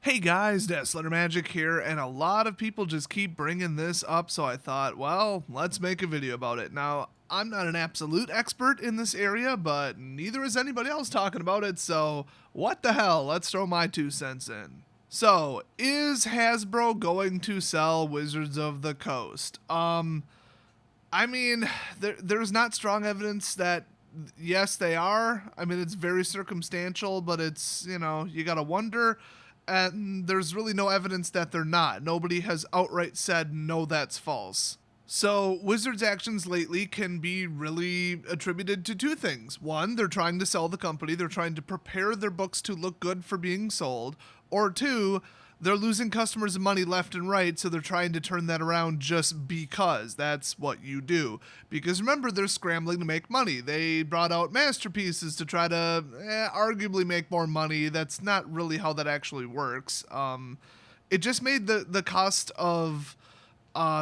Hey guys, Letter Magic here, and a lot of people just keep bringing this up, so I thought, well, let's make a video about it. Now, I'm not an absolute expert in this area, but neither is anybody else talking about it, so what the hell, let's throw my 2 cents in. So, is Hasbro going to sell Wizards of the Coast? I mean, there's not strong evidence that yes, they are. I mean, it's very circumstantial, but it's, you gotta wonder. And there's really no evidence that they're not. Nobody has outright said, no, that's false. So, Wizards' actions lately can be really attributed to two things. One, they're trying to sell the company, they're trying to prepare their books to look good for being sold. Or two, they're losing customers and money left and right, so they're trying to turn that around just because. That's what you do. Because remember, they're scrambling to make money. They brought out masterpieces to try to arguably make more money. That's not really how that actually works. It just made the cost of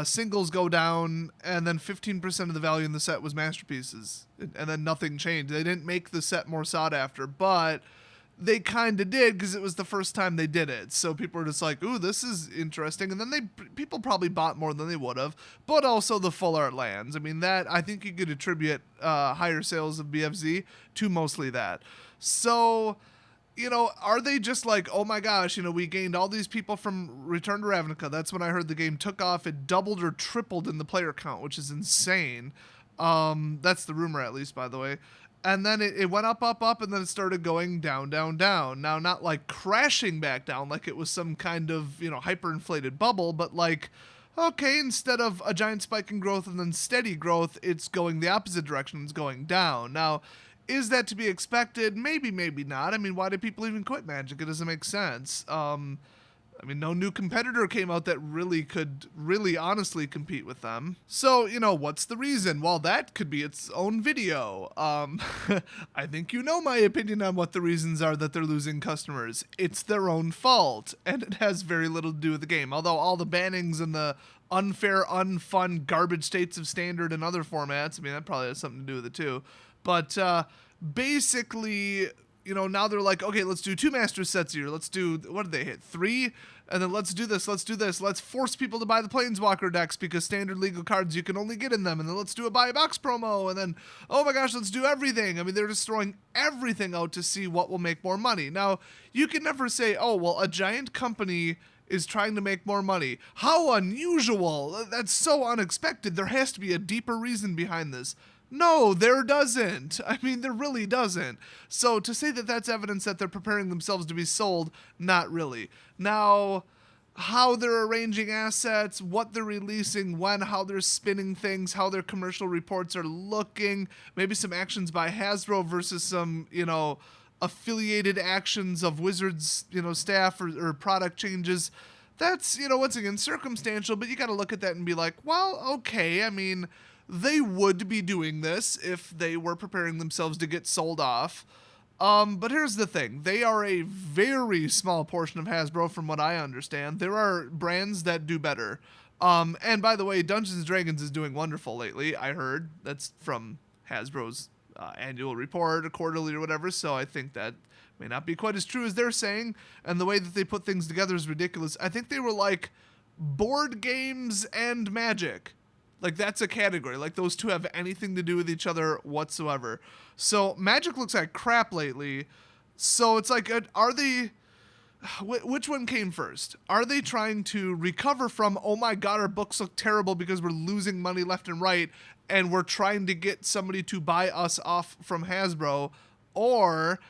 singles go down, and then 15% of the value in the set was masterpieces. And then nothing changed. They didn't make the set more sought after, but they kind of did because it was the first time they did it. So people were just like, ooh, this is interesting. And then people probably bought more than they would have, but also the full art lands. I mean, that I think you could attribute higher sales of BFZ to mostly that. So, are they just like, oh my gosh, we gained all these people from Return to Ravnica. That's when I heard the game took off. It doubled or tripled in the player count, which is insane. That's the rumor, at least, by the way. And then it went up, and then it started going down, down, down. Now, not like crashing back down like it was some kind of, hyperinflated bubble, but like, okay, instead of a giant spike in growth and then steady growth, it's going the opposite direction. It's going down. Now, is that to be expected? Maybe, maybe not. I mean, why do people even quit Magic? It doesn't make sense. No new competitor came out that could honestly compete with them. So, what's the reason? Well, that could be its own video. I think my opinion on what the reasons are that they're losing customers. It's their own fault, and it has very little to do with the game. Although all the bannings and the unfair, unfun, garbage states of standard and other formats, that probably has something to do with it too. But basically, now they're like, okay, let's do 2 master sets here. Let's do, what did they hit? 3? And then let's do this. Let's force people to buy the Planeswalker decks because standard legal cards you can only get in them. And then let's do a buy a box promo. And then, oh my gosh, let's do everything. They're just throwing everything out to see what will make more money. Now, you can never say, oh, well, a giant company is trying to make more money. How unusual. That's so unexpected. There has to be a deeper reason behind this. No, there doesn't. There really doesn't. So to say that that's evidence that they're preparing themselves to be sold, not really. Now, how they're arranging assets, what they're releasing, when, how they're spinning things, how their commercial reports are looking, maybe some actions by Hasbro versus some, affiliated actions of Wizards, staff or product changes. That's, once again, circumstantial, but you got to look at that and be like, well, okay, they would be doing this if they were preparing themselves to get sold off. But here's the thing. They are a very small portion of Hasbro from what I understand. There are brands that do better. And by the way, Dungeons & Dragons is doing wonderful lately, I heard. That's from Hasbro's annual report or quarterly or whatever, so I think that may not be quite as true as they're saying. And the way that they put things together is ridiculous. I think they were like board games and Magic. Like, that's a category. Like, those two have anything to do with each other whatsoever. So, Magic looks like crap lately. So, it's like, are they... Which one came first? Are they trying to recover from, oh my god, our books look terrible because we're losing money left and right, and we're trying to get somebody to buy us off from Hasbro? Or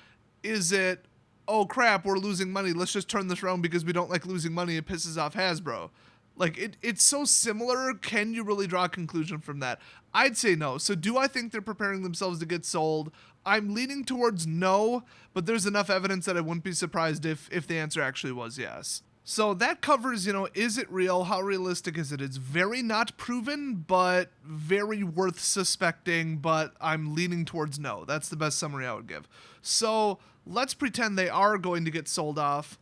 is it, oh crap, we're losing money, let's just turn this around because we don't like losing money, it pisses off Hasbro? Like, it's so similar. Can you really draw a conclusion from that? I'd say no. So do I think they're preparing themselves to get sold? I'm leaning towards no, but there's enough evidence that I wouldn't be surprised if the answer actually was yes. So that covers, is it real? How realistic is it? It's very not proven, but very worth suspecting, but I'm leaning towards no. That's the best summary I would give. So let's pretend they are going to get sold off.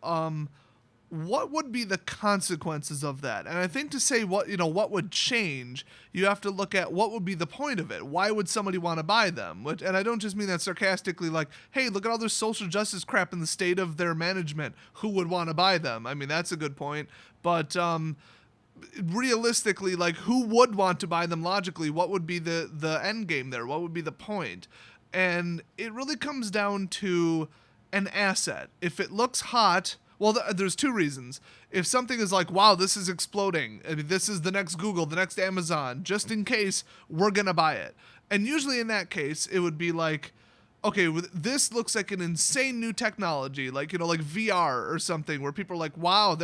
what would be the consequences of that? And I think to say what would change, you have to look at what would be the point of it. Why would somebody want to buy them? And I don't just mean that sarcastically, like, hey, look at all this social justice crap in the state of their management. Who would want to buy them? I mean, that's a good point. But realistically, like, who would want to buy them logically? What would be the end game there? What would be the point? And it really comes down to an asset. If it looks hot, well, there's two reasons. If something is like, wow, this is exploding, I mean, this is the next Google, the next Amazon, just in case, we're going to buy it. And usually in that case, it would be like, okay, this looks like an insane new technology, like, like VR or something, where people are like, wow,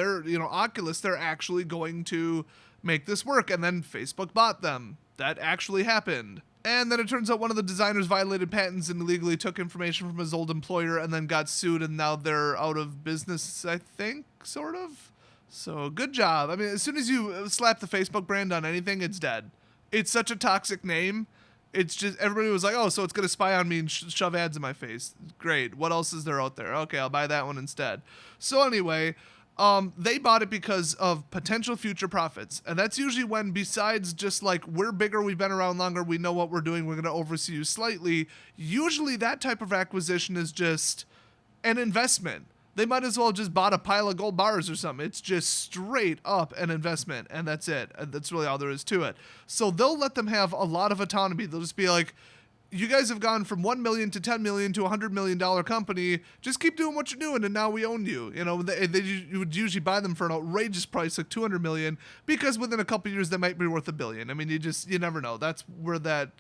Oculus, they're actually going to make this work. And then Facebook bought them. That actually happened. And then it turns out one of the designers violated patents and illegally took information from his old employer and then got sued, and now they're out of business, I think, sort of. So good job. I mean, as soon as you slap the Facebook brand on anything, it's dead. It's such a toxic name. It's just, everybody was like, oh, so it's going to spy on me and shove ads in my face. Great. What else is there out there? Okay, I'll buy that one instead. So anyway, they bought it because of potential future profits. And that's usually when, besides just like, we're bigger, we've been around longer, we know what we're doing, we're going to oversee you slightly, usually that type of acquisition is just an investment. They might as well just bought a pile of gold bars or something. It's just straight up an investment, and that's it. That's really all there is to it. So they'll let them have a lot of autonomy. They'll just be like, you guys have gone from 1 million to 10 million to $100 million company. Just keep doing what you're doing, and now we own you. You would usually buy them for an outrageous price, like 200 million, because within a couple of years they might be worth $1 billion. I mean, you never know. That's where that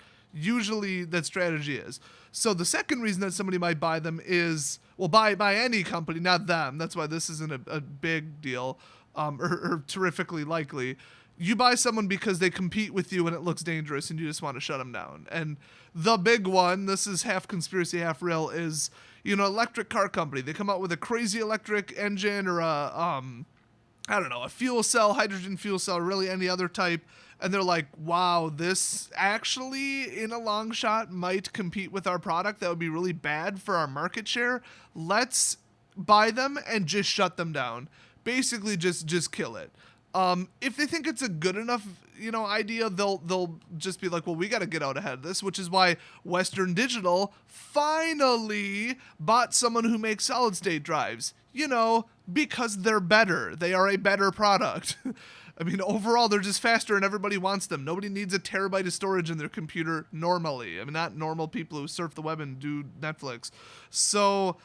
strategy is. So the second reason that somebody might buy them is, well, buy any company, not them. That's why this isn't a big deal, or terrifically likely. You buy someone because they compete with you and it looks dangerous and you just want to shut them down. And the big one, this is half conspiracy, half real, is, electric car company. They come out with a crazy electric engine or a fuel cell, hydrogen fuel cell, really any other type. And they're like, wow, this actually, in a long shot, might compete with our product. That would be really bad for our market share. Let's buy them and just shut them down. Basically, just kill it. If they think it's a good enough, idea, they'll just be like, well, we got to get out ahead of this, which is why Western Digital finally bought someone who makes solid state drives, because they're better. They are a better product. I mean, overall, they're just faster and everybody wants them. Nobody needs a terabyte of storage in their computer normally. I mean, not normal people who surf the web and do Netflix. So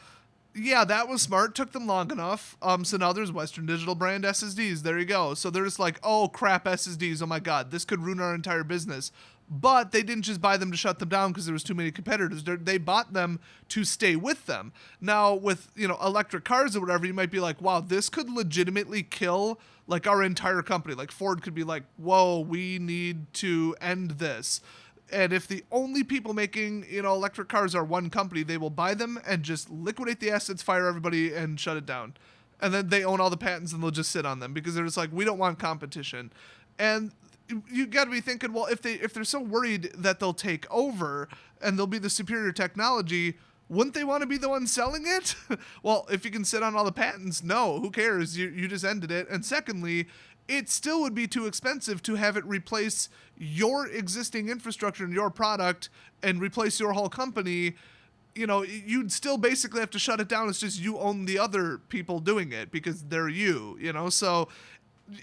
yeah, that was smart. Took them long enough. So now there's Western Digital brand SSDs. There you go. So they're just like, oh crap, SSDs. Oh my God, this could ruin our entire business. But they didn't just buy them to shut them down because there was too many competitors. They bought them to stay with them. Now with, electric cars or whatever, you might be like, wow, this could legitimately kill like our entire company. Like Ford could be like, whoa, we need to end this. And if the only people making, electric cars are one company, they will buy them and just liquidate the assets, fire everybody, and shut it down. And then they own all the patents and they'll just sit on them because they're just like, we don't want competition. And you got to be thinking, well, if they're so worried that they'll take over and they'll be the superior technology, wouldn't they want to be the one selling it? Well, if you can sit on all the patents, no, who cares? You just ended it. And secondly, it still would be too expensive to have it replace your existing infrastructure and your product and replace your whole company. You'd still basically have to shut it down. It's just you own the other people doing it because they're you. So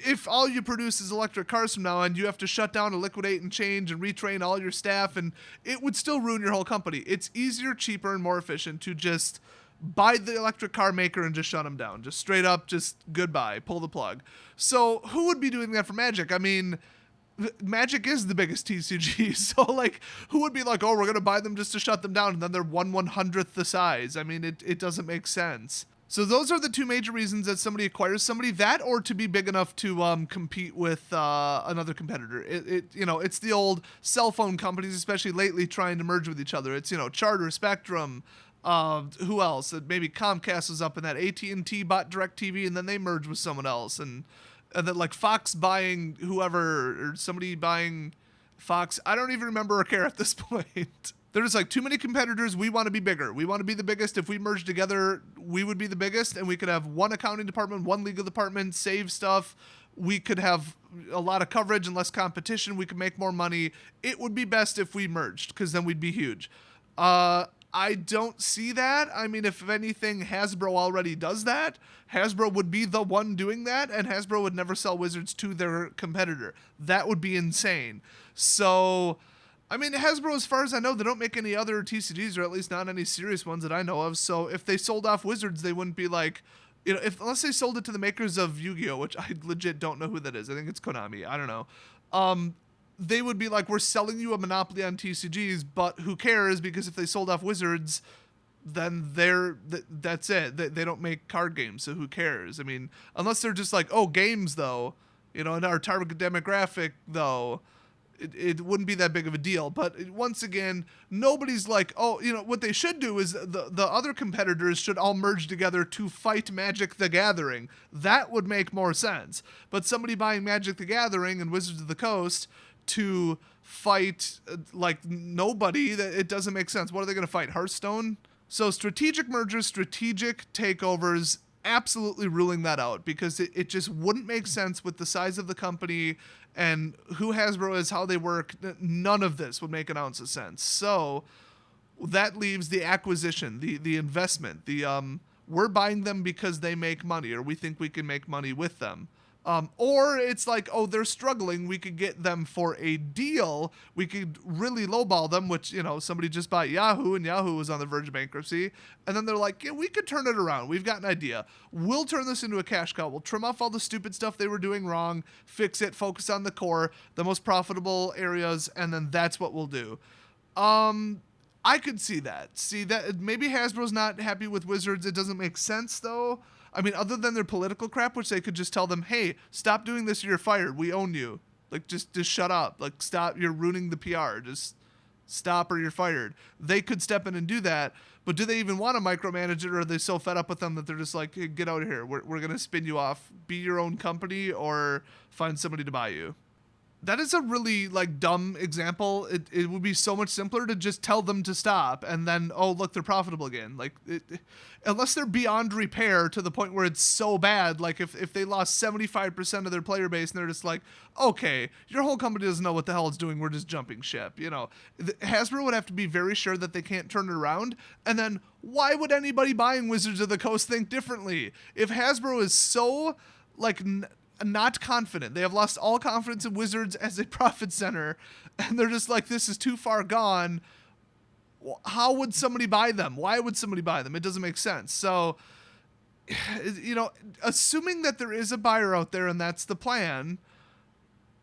if all you produce is electric cars from now on, you have to shut down and liquidate and change and retrain all your staff, and it would still ruin your whole company. It's easier, cheaper, and more efficient to just buy the electric car maker and just shut them down. Just straight up, just goodbye, pull the plug. So who would be doing that for Magic? I mean, Magic is the biggest TCG. So like, who would be like, oh, we're going to buy them just to shut them down, and then they're 1/100th the size? I mean, it doesn't make sense. So those are the two major reasons that somebody acquires somebody, that or to be big enough to compete with another competitor. It's the old cell phone companies, especially lately, trying to merge with each other. It's, Charter, Spectrum, who else? Maybe Comcast was up in that. AT&T bought DirecTV, and then they merged with someone else. And then like Fox buying whoever, or somebody buying Fox. I don't even remember or care at this point. They're just like, too many competitors. We want to be bigger. We want to be the biggest. If we merge together, we would be the biggest, and we could have one accounting department, one legal department, save stuff. We could have a lot of coverage and less competition. We could make more money. It would be best if we merged, because then we'd be huge. I don't see that. I mean, if anything, Hasbro already does that. Hasbro would be the one doing that, and Hasbro would never sell Wizards to their competitor. That would be insane. So, I mean, Hasbro, as far as I know, they don't make any other TCGs, or at least not any serious ones that I know of. So if they sold off Wizards, they wouldn't be like, you know, unless they sold it to the makers of Yu-Gi-Oh!, which I legit don't know who that is. I think it's Konami. I don't know. They would be like, we're selling you a monopoly on TCGs, but who cares? Because if they sold off Wizards, then that's it. They don't make card games, so who cares? I mean, unless they're just like, oh, games though, you know, in our target demographic though, it wouldn't be that big of a deal. But once again, nobody's like, oh, you know, what they should do is the other competitors should all merge together to fight Magic the Gathering. That would make more sense. But somebody buying Magic the Gathering and Wizards of the Coast to fight like nobody, that it doesn't make sense. What are they going to fight? Hearthstone? So strategic mergers, strategic takeovers, absolutely ruling that out, because it just wouldn't make sense with the size of the company and who Hasbro is, how they work. None of this would make an ounce of sense. So that leaves the acquisition, the investment, we're buying them because they make money, or we think we can make money with them. Or it's like, oh, they're struggling. We could get them for a deal. We could really lowball them, which, you know, somebody just bought Yahoo, and Yahoo was on the verge of bankruptcy. And then they're like, yeah, we could turn it around. We've got an idea. We'll turn this into a cash cow. We'll trim off all the stupid stuff they were doing wrong, fix it, focus on the core, the most profitable areas, and then that's what we'll do. I could see that. See that maybe Hasbro's not happy with Wizards. It doesn't make sense, though. I mean, other than their political crap, which they could just tell them, hey, stop doing this or you're fired. We own you. Like, just shut up. Like, stop. You're ruining the PR. Just stop or you're fired. They could step in and do that. But do they even want to micromanage it, or are they so fed up with them that they're just like, hey, get out of here. We're going to spin you off. Be your own company or find somebody to buy you. That is a really, like, dumb example. It would be so much simpler to just tell them to stop, and then, oh, look, they're profitable again. Like, unless they're beyond repair to the point where it's so bad, like if they lost 75% of their player base and they're just like, okay, your whole company doesn't know what the hell it's doing, we're just jumping ship, you know. Hasbro would have to be very sure that they can't turn it around, and then why would anybody buying Wizards of the Coast think differently? If Hasbro is so, like, not confident. They have lost all confidence in Wizards as a profit center, and they're just like, this is too far gone. How would somebody buy them? Why would somebody buy them? It doesn't make sense. So, you know, assuming that there is a buyer out there and that's the plan,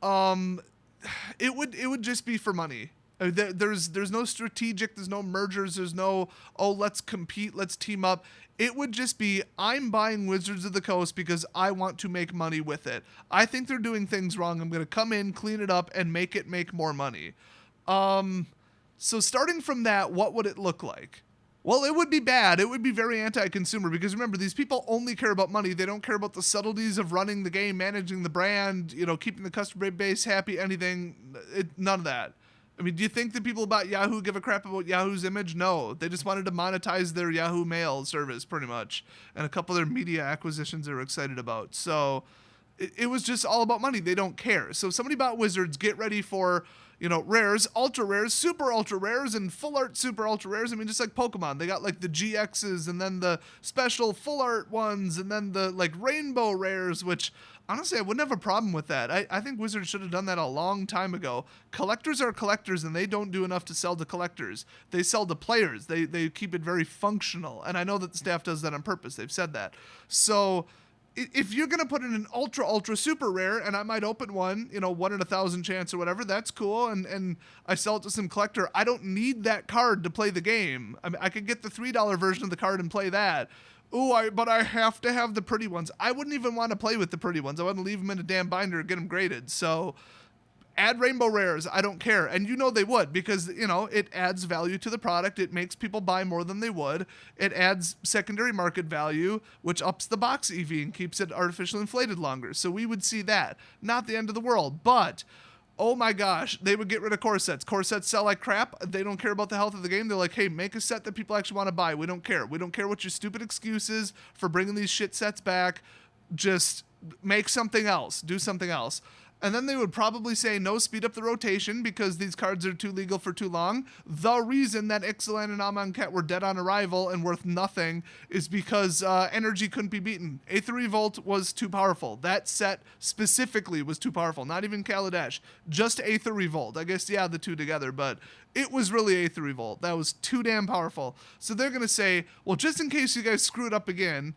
it would just be for money. There's no strategic, there's no mergers, there's no, oh, let's compete, let's team up. It would just be, I'm buying Wizards of the Coast because I want to make money with it. I think they're doing things wrong. I'm going to come in, clean it up, and make it make more money. So starting from that, what would it look like? Well, it would be bad. It would be very anti-consumer, because remember, these people only care about money. They don't care about the subtleties of running the game, managing the brand, you know, keeping the customer base happy, anything. None of that. I mean, do you think the people about Yahoo give a crap about Yahoo's image? No. They just wanted to monetize their Yahoo Mail service, pretty much, and a couple of their media acquisitions they were excited about. So it was just all about money. They don't care. So if somebody bought Wizards, get ready for, you know, rares, ultra rares, super ultra rares, and full art super ultra rares. I mean, just like Pokemon, they got like the GXs and then the special full art ones and then the like rainbow rares, which honestly, I wouldn't have a problem with that. I think Wizards should have done that a long time ago. Collectors are collectors, and they don't do enough to sell to collectors. They sell to players. They keep it very functional, and I know that the staff does that on purpose. They've said that. So if you're going to put in an ultra super rare, and I might open one, you know, 1 in 1,000 chance or whatever, that's cool, and I sell it to some collector, I don't need that card to play the game. I mean, I could get the $3 version of the card and play that. Ooh, but I have to have the pretty ones. I wouldn't even want to play with the pretty ones. I want to leave them in a damn binder and get them graded. So add rainbow rares. I don't care. And you know they would, because, you know, it adds value to the product. It makes people buy more than they would. It adds secondary market value, which ups the box EV and keeps it artificially inflated longer. So we would see that. Not the end of the world. But Oh my gosh, they would get rid of core sets. Core sets sell like crap. They don't care about the health of the game. They're like, hey, make a set that people actually want to buy. We don't care. We don't care what your stupid excuse is for bringing these shit sets back. Just make something else. Do something else. And then they would probably say, no, speed up the rotation because these cards are too legal for too long. The reason that Ixalan and Amonkhet were dead on arrival and worth nothing is because energy couldn't be beaten. Aether Revolt was too powerful. That set specifically was too powerful. Not even Kaladesh. Just Aether Revolt. I guess, yeah, the two together, but it was really Aether Revolt. That was too damn powerful. So they're going to say, well, just in case you guys screw it up again,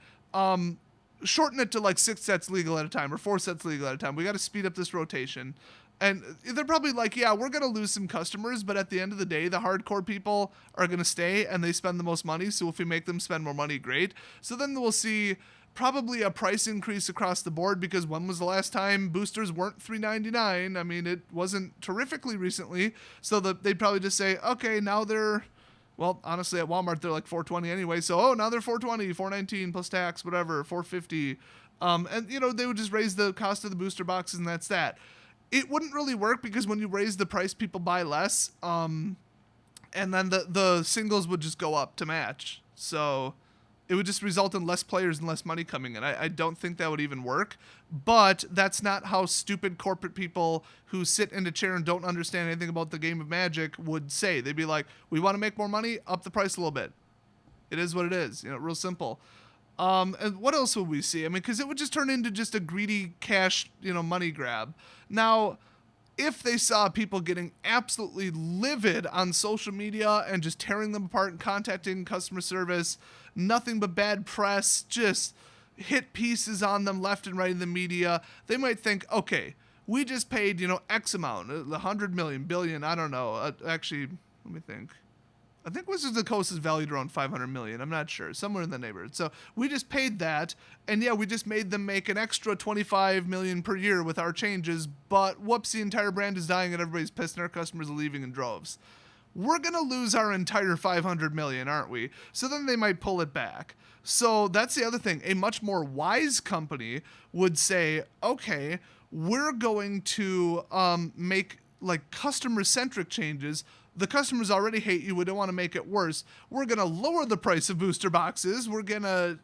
shorten it to like 6 sets legal at a time or 4 sets legal at a time. We got to speed up this rotation. And they're probably like, yeah, we're going to lose some customers, but at the end of the day, the hardcore people are going to stay and they spend the most money. So if we make them spend more money, great. So then we'll see probably a price increase across the board because when was the last time boosters weren't $3.99? I mean, it wasn't terrifically recently. So they'd probably just say, okay, now they're... Well, honestly, at Walmart, they're like $4.20 anyway. So, now they're $4.20, $4.19 plus tax, whatever, $4.50. And, they would just raise the cost of the booster boxes, and that's that. It wouldn't really work because when you raise the price, people buy less. And then the singles would just go up to match. So it would just result in less players and less money coming in. I don't think that would even work. But that's not how stupid corporate people who sit in a chair and don't understand anything about the game of Magic would say. They'd be like, we want to make more money, up the price a little bit. It is what it is, real simple. And what else would we see? I mean, because it would just turn into just a greedy cash, money grab. Now, if they saw people getting absolutely livid on social media and just tearing them apart and contacting customer service, nothing but bad press, just hit pieces on them left and right in the media, they might think, okay, we just paid, X amount, 100 million, billion, I don't know. Actually, let me think. I think Wizards of the Coast is valued around 500 million. I'm not sure. Somewhere in the neighborhood. So we just paid that. And yeah, we just made them make an extra 25 million per year with our changes. But whoops, the entire brand is dying and everybody's pissed and our customers are leaving in droves. We're going to lose our entire 500 million, aren't we? So then they might pull it back. So that's the other thing. A much more wise company would say, okay, we're going to make like customer-centric changes. The customers already hate you. We don't want to make it worse. We're going to lower the price of booster boxes. We're going to,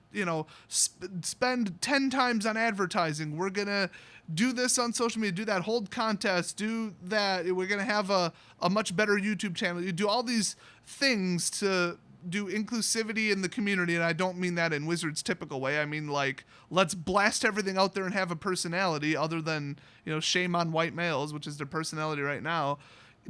spend 10 times on advertising. We're going to do this on social media, do that, hold contests, do that. We're going to have a much better YouTube channel. You do all these things to do inclusivity in the community, and I don't mean that in Wizards' typical way. I mean, like, let's blast everything out there and have a personality other than, shame on white males, which is their personality right now.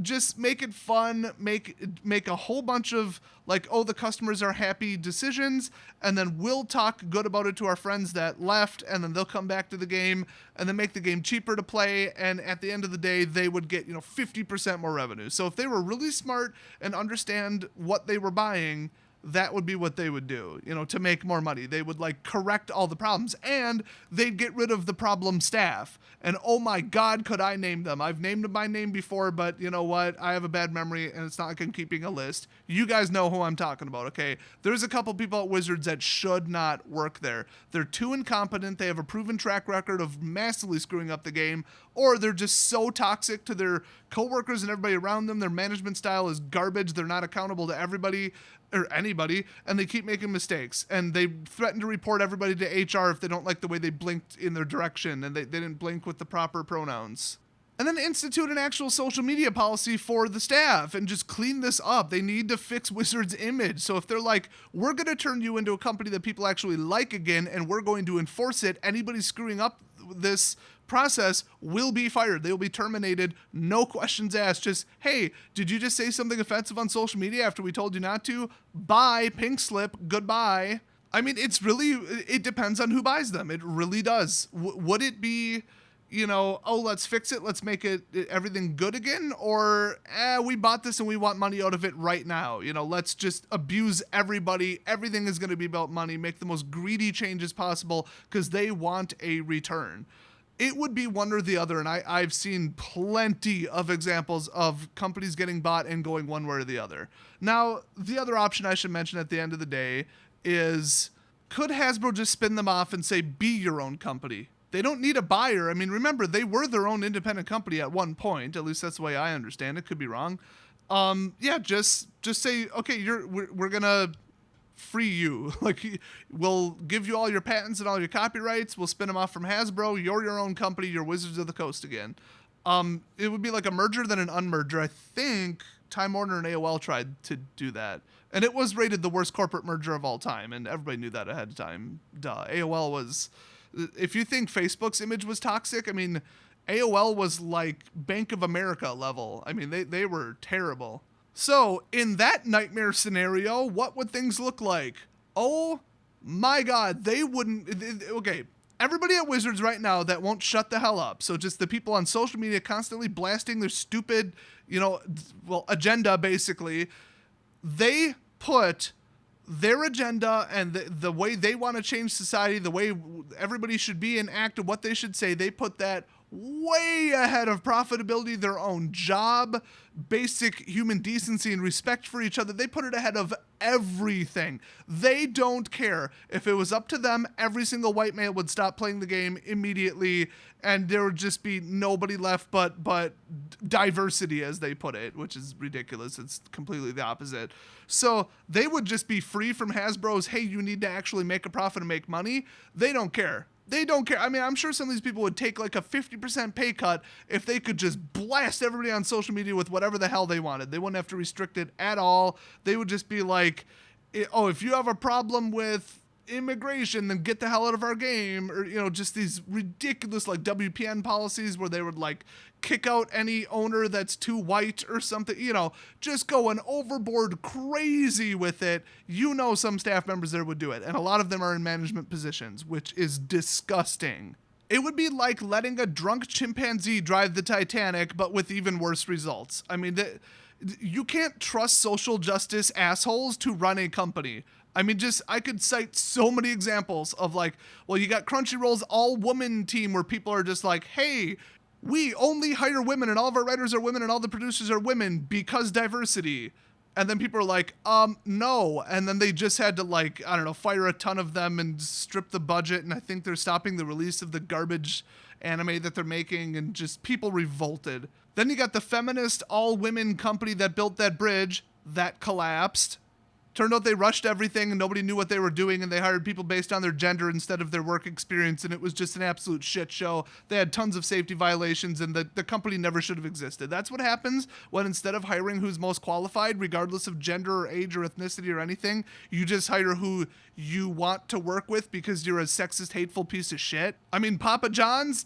Just make it fun, make a whole bunch of like, oh, the customers are happy decisions, and then we'll talk good about it to our friends that left, and then they'll come back to the game, and then make the game cheaper to play, and at the end of the day, they would get, 50% more revenue. So if they were really smart and understand what they were buying, that would be what they would do, to make more money. They would like correct all the problems and they'd get rid of the problem staff. And oh my God, could I name them? I've named them by name before, but you know what? I have a bad memory and it's not like I'm keeping a list. You guys know who I'm talking about, okay? There's a couple people at Wizards that should not work there. They're too incompetent. They have a proven track record of massively screwing up the game, or they're just so toxic to their coworkers and everybody around them. Their management style is garbage. They're not accountable to everybody or anybody, and they keep making mistakes, and they threaten to report everybody to HR if they don't like the way they blinked in their direction and they didn't blink with the proper pronouns. And then institute an actual social media policy for the staff and just clean this up. They need to fix Wizards' image. So if they're like, we're going to turn you into a company that people actually like again, and we're going to enforce it, anybody screwing up this process will be fired. They will be terminated. No questions asked. Just, hey, did you just say something offensive on social media after we told you not to? Bye, pink slip, goodbye. I mean, it depends on who buys them. It really does. Would it be, oh, let's fix it, let's make it everything good again? Or, we bought this and we want money out of it right now. Let's just abuse everybody. Everything is going to be about money. Make the most greedy changes possible because they want a return. It would be one or the other, and I've seen plenty of examples of companies getting bought and going one way or the other. Now, the other option I should mention at the end of the day is, could Hasbro just spin them off and say, be your own company? They don't need a buyer. I mean, remember, they were their own independent company at one point. At least that's the way I understand it. Could be wrong. Yeah, just say, okay, we're gonna free you. Like, we'll give you all your patents and all your copyrights. We'll spin them off from Hasbro. You're your own company. You're Wizards of the Coast again. It would be like a merger then an unmerger. I think Time Warner and AOL tried to do that. And it was rated the worst corporate merger of all time, and everybody knew that ahead of time. Duh. AOL was... If you think Facebook's image was toxic, I mean, AOL was like Bank of America level. I mean, they were terrible. So, in that nightmare scenario, what would things look like? Oh my God, they wouldn't... Okay, everybody at Wizards right now that won't shut the hell up, so just the people on social media constantly blasting their stupid, agenda, basically, they put their agenda and the way they want to change society, the way everybody should be and act and what they should say, they put that way ahead of profitability, their own job, basic human decency and respect for each other. They put it ahead of everything. They don't care. If it was up to them, every single white male would stop playing the game immediately, and there would just be nobody left but diversity, as they put it, which is ridiculous. It's completely the opposite. So they would just be free from Hasbro's, hey, you need to actually make a profit and make money. They don't care. They don't care. I mean, I'm sure some of these people would take like a 50% pay cut if they could just blast everybody on social media with whatever the hell they wanted. They wouldn't have to restrict it at all. They would just be like, oh, if you have a problem with immigration, then get the hell out of our game. Or, just these ridiculous like WPN policies where they would like kick out any owner that's too white or something, just going overboard crazy with it. Some staff members there would do it. And a lot of them are in management positions, which is disgusting. It would be like letting a drunk chimpanzee drive the Titanic, but with even worse results. I mean, you can't trust social justice assholes to run a company. I mean, I could cite so many examples of you got Crunchyroll's all-woman team where people are just like, hey, we only hire women and all of our writers are women and all the producers are women because diversity. And then people are like, no. And then they just had to fire a ton of them and strip the budget. And I think they're stopping the release of the garbage anime that they're making, and just people revolted. Then you got the feminist all-women company that built that bridge that collapsed. Turned out they rushed everything and nobody knew what they were doing, and they hired people based on their gender instead of their work experience, and it was just an absolute shit show. They had tons of safety violations, and the company never should have existed. That's what happens when instead of hiring who's most qualified, regardless of gender or age or ethnicity or anything, you just hire who you want to work with because you're a sexist, hateful piece of shit. I mean, Papa John's,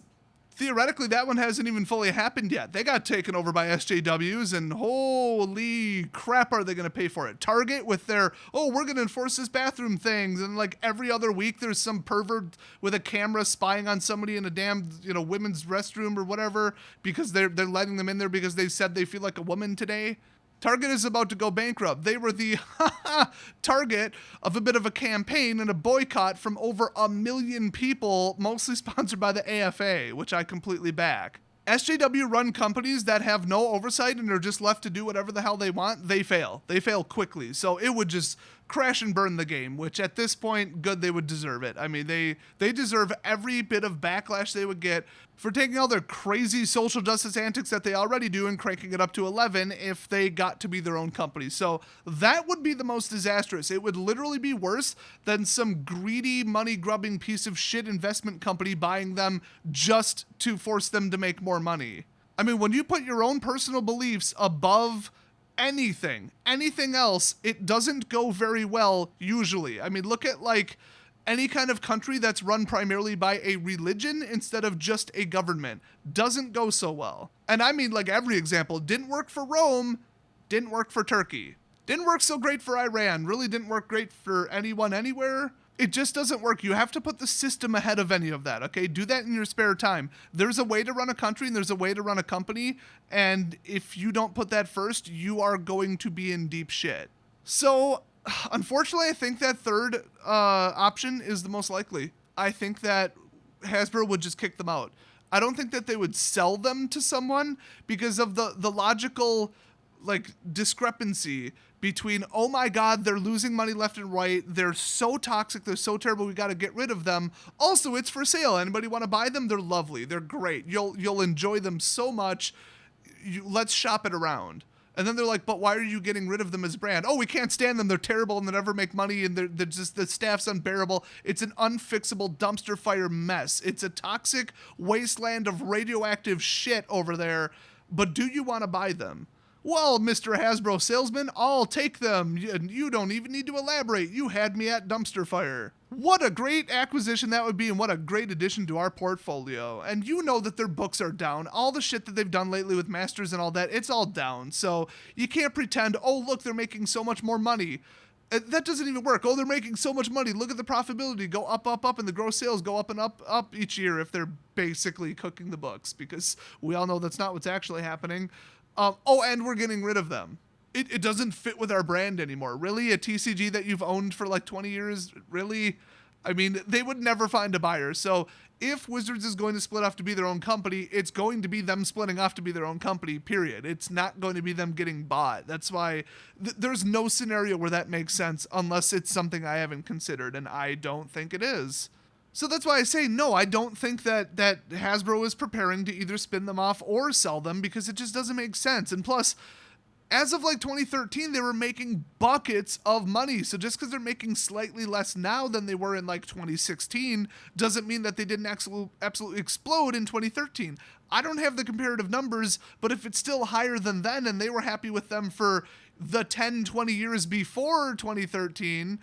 theoretically, that one hasn't even fully happened yet. They got taken over by SJWs, and holy crap are they going to pay for it. Target with their, we're going to enforce this bathroom things, and every other week there's some pervert with a camera spying on somebody in a damn, women's restroom or whatever because they're letting them in there because they said they feel like a woman today. Target is about to go bankrupt. They were the target of a bit of a campaign and a boycott from over 1 million people, mostly sponsored by the AFA, which I completely back. SJW run companies that have no oversight and are just left to do whatever the hell they want. They fail. They fail quickly. So it would just crash and burn the game, which at this point, good, they would deserve it. I mean, they deserve every bit of backlash they would get for taking all their crazy social justice antics that they already do and cranking it up to 11 if they got to be their own company. So that would be the most disastrous. It would literally be worse than some greedy, money-grubbing piece of shit investment company buying them just to force them to make more money. I mean, when you put your own personal beliefs above anything else, it doesn't go very well usually. I mean, look at any kind of country that's run primarily by a religion instead of just a government. Doesn't go so well. And I mean, every example, didn't work for Rome, didn't work for Turkey. Didn't work so great for Iran, really didn't work great for anyone anywhere. It just doesn't work. You have to put the system ahead of any of that, okay? Do that in your spare time. There's a way to run a country and there's a way to run a company, and if you don't put that first, you are going to be in deep shit. So, unfortunately, I think that third option is the most likely. I think that Hasbro would just kick them out. I don't think that they would sell them to someone because of the logical like discrepancy between, oh my god, they're losing money left and right, they're so toxic, they're so terrible, we got to get rid of them. Also, it's for sale. Anybody want to buy them? They're lovely, they're great, you'll enjoy them so much. Let's shop it around. And then they're like, but why are you getting rid of them as a brand? Oh, we can't stand them. They're terrible and they never make money and they're just, the staff's unbearable. It's an unfixable dumpster fire mess. It's a toxic wasteland of radioactive shit over there. But do you want to buy them? Well, Mr. Hasbro salesman, I'll take them. You don't even need to elaborate. You had me at dumpster fire. What a great acquisition that would be, and what a great addition to our portfolio. And you know that their books are down. All the shit that they've done lately with Masters and all that, it's all down. So you can't pretend, oh, look, they're making so much more money. That doesn't even work. Oh, they're making so much money. Look at the profitability. Go up, up, up, and the gross sales go up and up, up each year if they're basically cooking the books, because we all know that's not what's actually happening. Oh, and we're getting rid of them. It doesn't fit with our brand anymore. Really? A TCG that you've owned for like 20 years? Really? I mean, they would never find a buyer. So if Wizards is going to split off to be their own company, it's going to be them splitting off to be their own company, period. It's not going to be them getting bought. That's why there's no scenario where that makes sense unless it's something I haven't considered, and I don't think it is. So that's why I say no, I don't think that Hasbro is preparing to either spin them off or sell them, because it just doesn't make sense. And plus, as of like 2013, they were making buckets of money. So just because they're making slightly less now than they were in like 2016 doesn't mean that they didn't absolutely explode in 2013. I don't have the comparative numbers, but if it's still higher than then and they were happy with them for the 10, 20 years before 2013,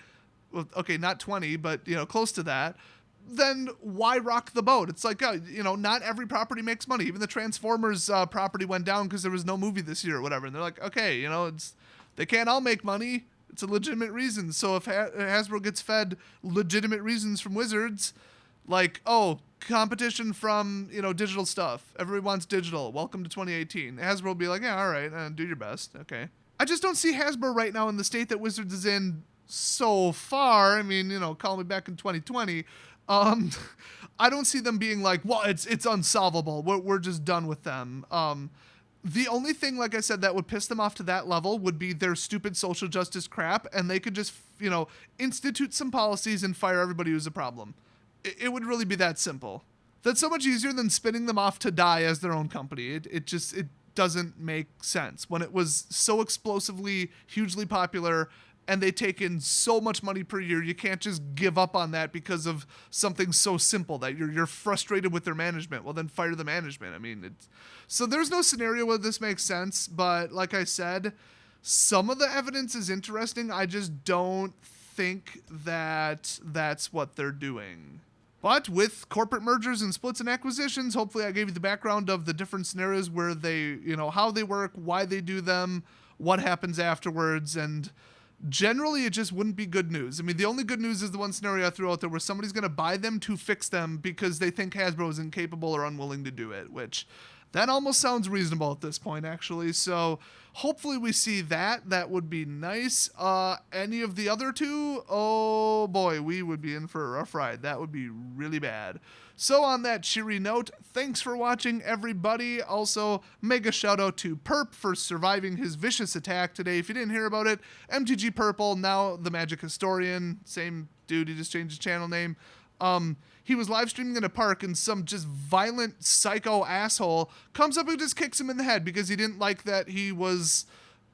well, okay, not 20, but close to that, then why rock the boat? It's like, not every property makes money. Even the Transformers property went down because there was no movie this year or whatever. And they're like, okay, they can't all make money. It's a legitimate reason. So if Hasbro gets fed legitimate reasons from Wizards, like, oh, competition from, digital stuff. Everybody wants digital. Welcome to 2018. Hasbro will be like, yeah, all right, do your best. Okay. I just don't see Hasbro right now in the state that Wizards is in so far. I mean, call me back in 2020. I don't see them being like, well, it's unsolvable. We're just done with them. The only thing, like I said, that would piss them off to that level would be their stupid social justice crap, and they could just, institute some policies and fire everybody who's a problem. It would really be that simple. That's so much easier than spinning them off to die as their own company. It doesn't make sense. When it was so explosively, hugely popular, and they take in so much money per year, you can't just give up on that because of something so simple that you're frustrated with their management. Well, then fire the management. I mean, so there's no scenario where this makes sense, but like I said, some of the evidence is interesting. I just don't think that that's what they're doing. But with corporate mergers and splits and acquisitions, hopefully I gave you the background of the different scenarios where they, how they work, why they do them, what happens afterwards, and generally, it just wouldn't be good news. I mean, the only good news is the one scenario I threw out there where somebody's going to buy them to fix them because they think Hasbro is incapable or unwilling to do it, which that almost sounds reasonable at this point, actually. So hopefully we see that. That would be nice. Any of the other two, oh boy, we would be in for a rough ride. That would be really bad. So on that cheery note, thanks for watching, everybody. Also, mega shout out to Perp for surviving his vicious attack today. If you didn't hear about it, MTG Purple, now the Magic Historian, same dude, he just changed his channel name. He was live streaming in a park and some just violent psycho asshole comes up and just kicks him in the head because he didn't like that he was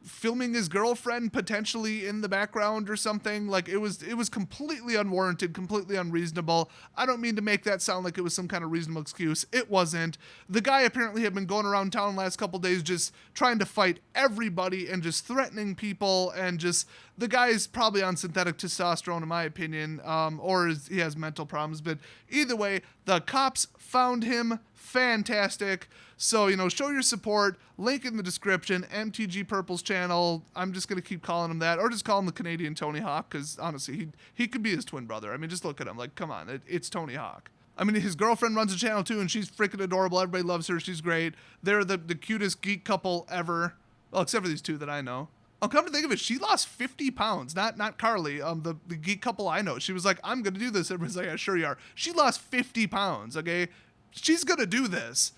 filming his girlfriend potentially in the background or something. Like it was completely unwarranted, completely unreasonable. I don't mean to make that sound like it was some kind of reasonable excuse. It wasn't. The guy apparently had been going around town the last couple days just trying to fight everybody and just threatening people, and just the guy's probably on synthetic testosterone in my opinion, or he has mental problems. But either way, the cops found him. Fantastic. So, show your support. Link in the description. MTG Purple's channel. I'm just going to keep calling him that. Or just call him the Canadian Tony Hawk, because honestly, he could be his twin brother. I mean, just look at him. Like, come on. It's Tony Hawk. I mean, his girlfriend runs a channel too, and she's freaking adorable. Everybody loves her. She's great. They're the cutest geek couple ever. Well, except for these two that I know. Oh, come to think of it, she lost 50 pounds. Not Carly, the geek couple I know. She was like, I'm going to do this. Everybody's like, yeah, sure you are. She lost 50 pounds, okay? She's going to do this.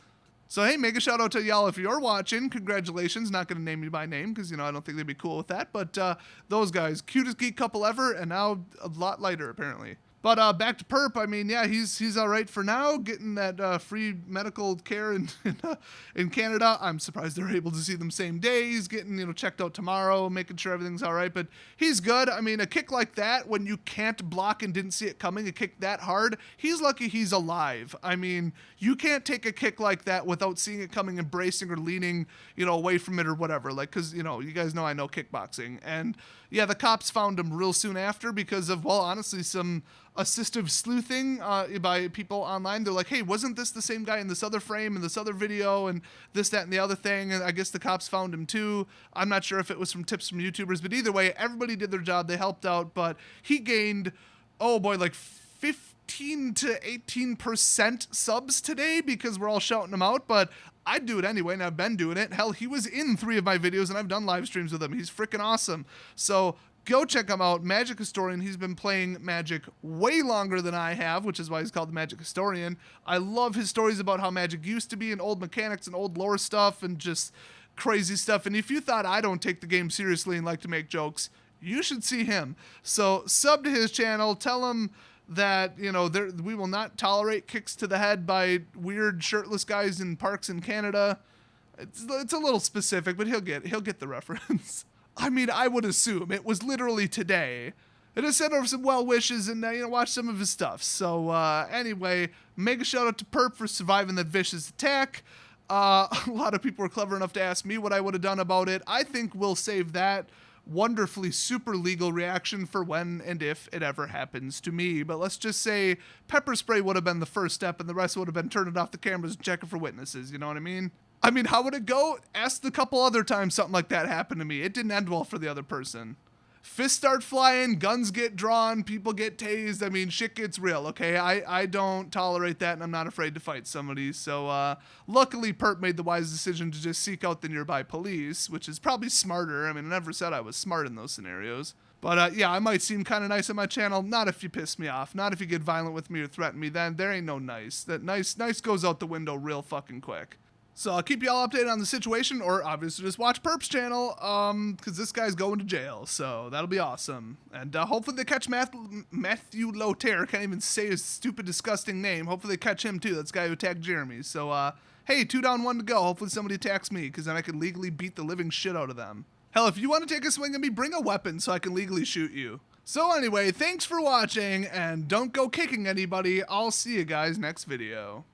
So, hey, mega shout out to y'all if you're watching. Congratulations. Not going to name you by name because, I don't think they'd be cool with that. But those guys, cutest geek couple ever, and now a lot lighter, apparently. But back to Perp. I mean, yeah, he's all right for now, getting that free medical care in Canada. I'm surprised they're able to see them same day. He's getting checked out tomorrow, making sure everything's all right. But he's good. I mean, a kick like that when you can't block and didn't see it coming, a kick that hard, he's lucky he's alive. I mean, you can't take a kick like that without seeing it coming and bracing or leaning, away from it or whatever. Like, because you guys know I know kickboxing, and yeah, the cops found him real soon after because of, well, honestly, some assistive sleuthing by people online. They're like, hey, wasn't this the same guy in this other frame in this other video and this, that, and the other thing? And I guess the cops found him too. I'm not sure if it was from tips from YouTubers, but either way, everybody did their job. They helped out, but he gained, oh boy, like 15 to 18% subs today because we're all shouting him out, but I'd do it anyway, and I've been doing it. Hell, he was in 3 of my videos, and I've done live streams with him. He's freaking awesome. So go check him out. Magic Historian. He's been playing Magic way longer than I have, which is why he's called the Magic Historian. I love his stories about how Magic used to be and old mechanics and old lore stuff and just crazy stuff. And if you thought I don't take the game seriously and like to make jokes, you should see him. So sub to his channel. Tell him that, we will not tolerate kicks to the head by weird shirtless guys in parks in Canada. It's a little specific, but he'll get the reference. I mean, I would assume it was literally today. And I sent over some well wishes and, watch some of his stuff. So, anyway, mega shout out to Perp for surviving that vicious attack. A lot of people were clever enough to ask me what I would have done about it. I think we'll save that wonderfully super legal reaction for when and if it ever happens to me. But let's just say pepper spray would have been the first step and the rest would have been turning off the cameras and checking for witnesses. You know what I mean? I mean, how would it go? Ask the couple other times something like that happened to me. It didn't end well for the other person. Fists start flying, guns get drawn, people get tased. I mean, shit gets real, okay? I don't tolerate that, and I'm not afraid to fight somebody. So, luckily, Perp made the wise decision to just seek out the nearby police, which is probably smarter. I mean, I never said I was smart in those scenarios. But, yeah, I might seem kind of nice on my channel. Not if you piss me off. Not if you get violent with me or threaten me. Then there ain't no nice. That nice goes out the window real fucking quick. So I'll keep you all updated on the situation, or obviously just watch Perp's channel, because this guy's going to jail, so that'll be awesome. And hopefully they catch Matthew Lothair. Can't even say his stupid, disgusting name. Hopefully they catch him, too. That's the guy who attacked Jeremy. So, hey, 2 down, 1 to go. Hopefully somebody attacks me, because then I can legally beat the living shit out of them. Hell, if you want to take a swing at me, bring a weapon so I can legally shoot you. So anyway, thanks for watching, and don't go kicking anybody. I'll see you guys next video.